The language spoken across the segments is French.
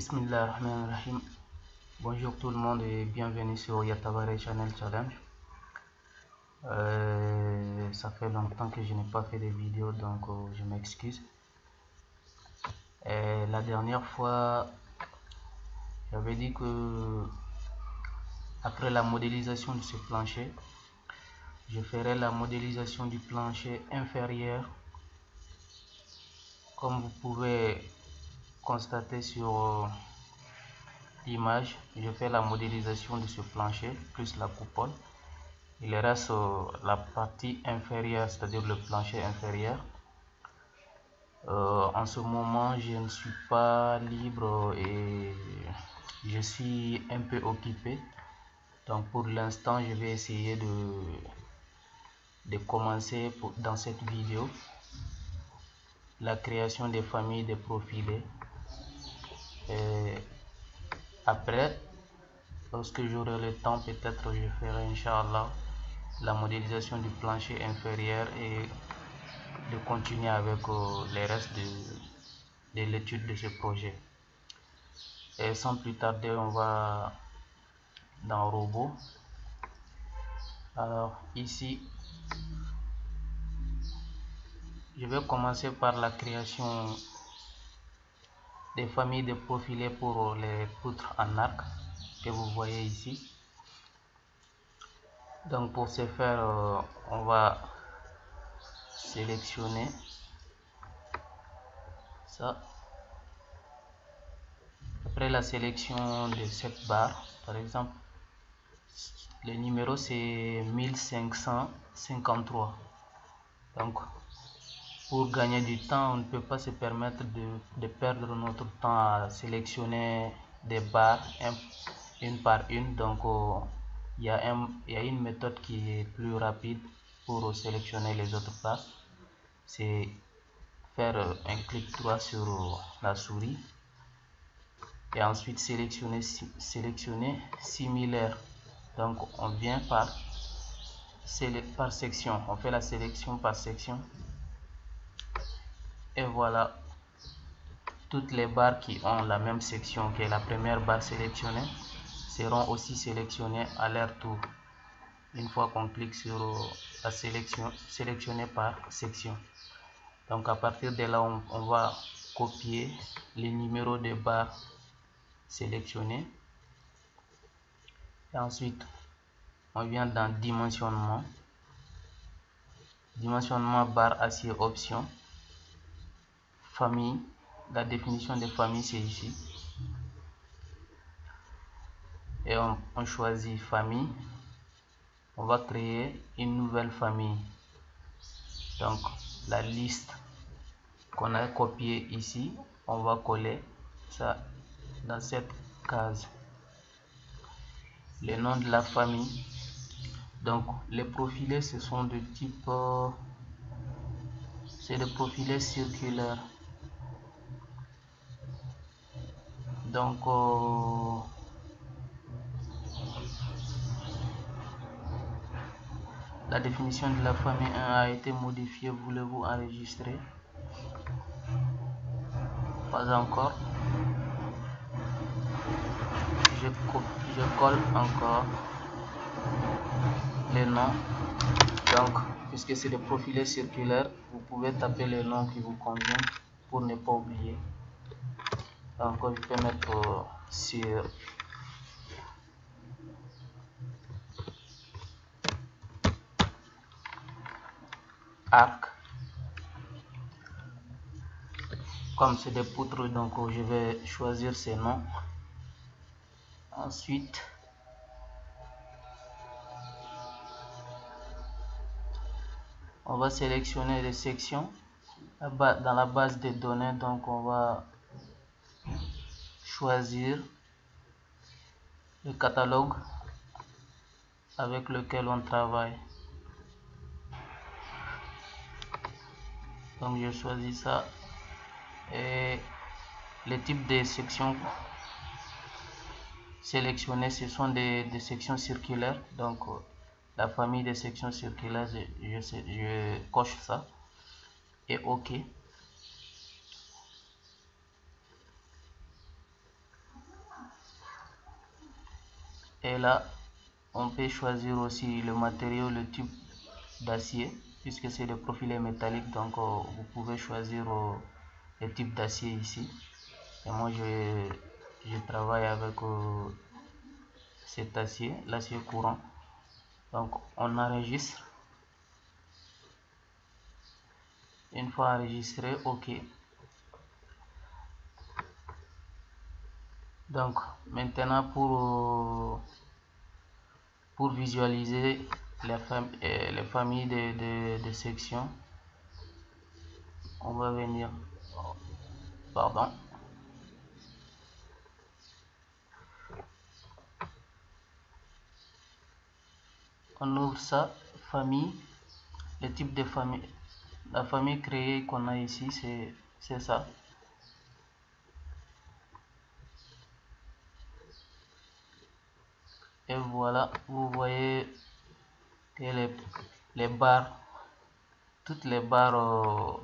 Bismillahirrahmanirrahim. Bonjour tout le monde et bienvenue sur Yatavare Channel Challenge. Ça fait longtemps que je n'ai pas fait de vidéo, donc je m'excuse. La dernière fois, j'avais dit que après la modélisation de ce plancher, je ferai la modélisation du plancher inférieur. Comme vous pouvez constater sur l'image, je fais la modélisation de ce plancher plus la coupole. Il reste la partie inférieure, c'est-à-dire le plancher inférieur. En ce moment, je ne suis pas libre et je suis un peu occupé. Donc pour l'instant, je vais essayer de commencer dans cette vidéo la création des familles de profilés. Et après, lorsque j'aurai le temps, peut-être je ferai, Inch'Allah, la modélisation du plancher inférieur et de continuer avec les restes de l'étude de ce projet. Et sans plus tarder, on va dans robot. Alors ici, je vais commencer par la création des familles de profilés pour les poutres en arc que vous voyez ici. Donc pour ce faire, on va sélectionner ça. Après la sélection de cette barre, par exemple, le numéro c'est 1553. Donc pour gagner du temps, on ne peut pas se permettre de perdre notre temps à sélectionner des barres une par une. Donc il y a une méthode qui est plus rapide pour sélectionner les autres barres. C'est faire un clic droit sur la sourie et ensuite sélectionner similaire. Donc on vient par section, on fait la sélection par section et voilà, toutes les barres qui ont la même section que la première barre sélectionnée seront aussi sélectionnées à leur tour une fois qu'on clique sur la sélection sélectionnée par section. Donc à partir de là, on va copier les numéros de barres sélectionnées et ensuite on vient dans dimensionnement, barre acier option, famille. La définition de famille c'est ici et on choisit famille. On va créer une nouvelle famille. Donc la liste qu'on a copiée ici, on va coller ça dans cette case. Le nom de la famille. Donc les profilés, ce sont de type c'est des profilés circulaires. Donc la définition de la famille 1 a été modifiée. Voulez-vous enregistrer? Pas encore. Je colle encore les noms. Donc puisque c'est des profilés circulaires, vous pouvez taper le nom qui vous convient pour ne pas oublier. Donc je peux mettre sur arc. Comme c'est des poutres, donc je vais choisir ces noms. Ensuite on va sélectionner les sections dans la base de données. Donc on va choisir le catalogue avec lequel on travaille. Donc je choisis ça et les types de sections sélectionnées, ce sont des sections circulaires. Donc la famille des sections circulaires, je coche ça et OK. Et là, on peut choisir aussi le matériau, le type d'acier, puisque c'est des profilés métalliques, donc vous pouvez choisir le type d'acier ici. Et moi je travaille avec cet acier, l'acier courant. Donc on enregistre. Une fois enregistré, OK. Donc maintenant pour visualiser les familles de sections, on va venir, pardon, on ouvre ça, famille, le type de famille, la famille créée qu'on a ici, c'est ça. Et voilà, vous voyez que les barres, toutes les barres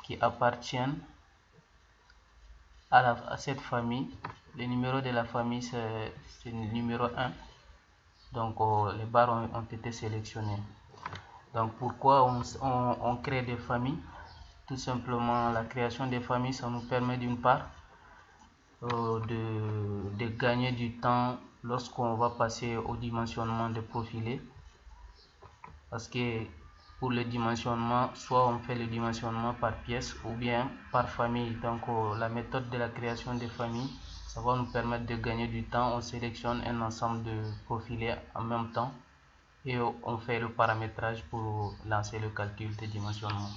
qui appartiennent à cette famille. Le numéro de la famille, c'est le numéro 1. Donc les barres ont été sélectionnées. Donc pourquoi on crée des familles? Tout simplement, la création des familles, ça nous permet d'une part de gagner du temps lorsqu'on va passer au dimensionnement de profilés, parce que pour le dimensionnement, soit on fait le dimensionnement par pièce ou bien par famille. Donc la méthode de la création des familles, ça va nous permettre de gagner du temps. On sélectionne un ensemble de profilés en même temps et on fait le paramétrage pour lancer le calcul de dimensionnement.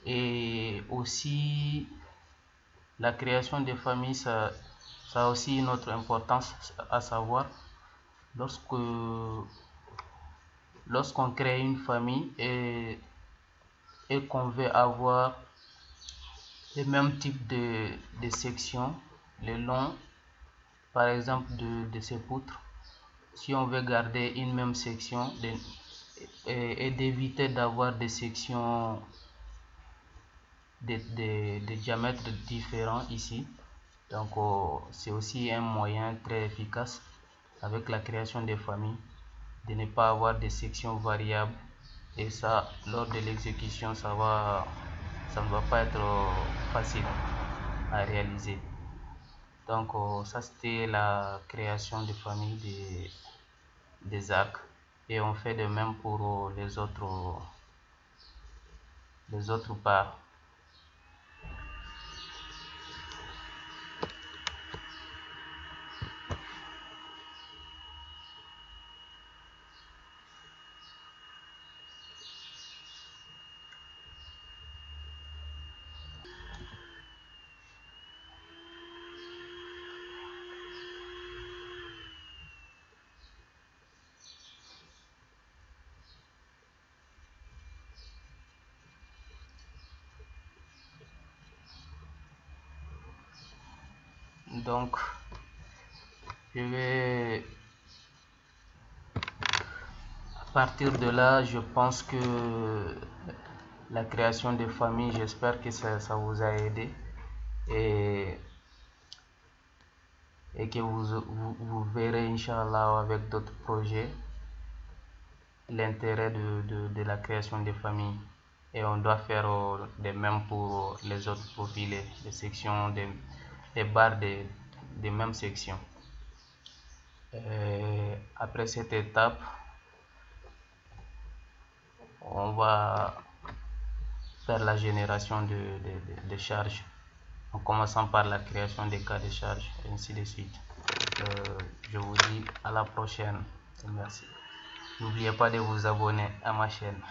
Et aussi la création des familles, ça a aussi une autre importance, à savoir lorsqu'on crée une famille et qu'on veut avoir le même type de section, le long par exemple de ces poutres, si on veut garder une même section et d'éviter d'avoir des sections de diamètres différents ici, donc c'est aussi un moyen très efficace avec la création des familles de ne pas avoir des sections variables, et ça lors de l'exécution ça ne va pas être facile à réaliser. Donc ça c'était la création de famille des arcs, et on fait de même pour les autres parts. Donc je vais, à partir de là, je pense que la création de famille, j'espère que ça vous a aidé et que vous verrez Inch'Allah avec d'autres projets l'intérêt de la création de famille, et on doit faire de même pour les autres profils, les sections, des barres des mêmes sections. Après cette étape, on va faire la génération de charges, en commençant par la création des cas de charge, et ainsi de suite. Je vous dis à la prochaine. Merci. N'oubliez pas de vous abonner à ma chaîne.